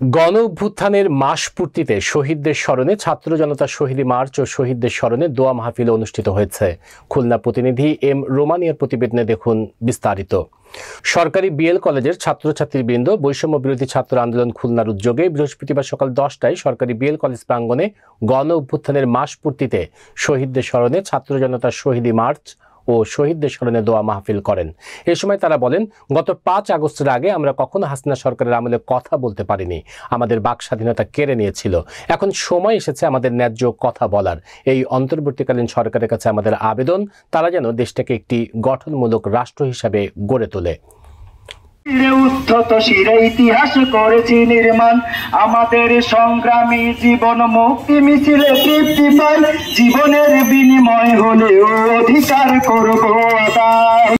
গণ অভ্যুত্থানের মাস পূর্তিতে শহীদদের স্মরণে ছাত্র জনতা শহীদ মার্চ ও শহীদদের স্মরণে দোয়া মাহফিল অনুষ্ঠিত হয়েছে। খুলনা প্রতিনিধি এম রোমানিয়ার প্রতিবেদনে দেখুন বিস্তারিত। সরকারি বিএল কলেজের ছাত্রছাত্রীবৃন্দ বৈষম্য বিরোধী ছাত্র আন্দোলন খুলনার উদ্যোগে বৃহস্পতিবার সকাল 10টায় সরকারি বিএল কলেজ প্রাঙ্গণে গণ অভ্যুত্থানের মাস পূর্তিতে শহীদদের স্মরণে ছাত্র জনতা শহীদ মার্চ ও শহীদদের স্মরণে দোয়া মাহফিল করেন। এ সময় তারা বলেন, গত 5 আগস্টের আগে আমরা কখনো হাসিনা সরকারের আমলে কথা বলতে পারিনি। আমাদের বাক স্বাধীনতা কেড়ে নিয়েছিল। এখন সময় এসেছে আমাদের ন্যায্য কথা বলার। এই অন্তর্বর্তীকালীন সরকারের কাছে আমাদের আবেদন, তারা যেন দেশটাকে একটি গঠনমূলক রাষ্ট্র হিসাবে গড়ে তোলে। উদ্ধত শিরে ইতিহাস করেছি নির্মাণ, আমাদের সংগ্রামী জীবন মুক্তি মিছিলে তৃপ্তি পাই, জীবনের বিনিময় হলেও অধিকার করবো আদায়।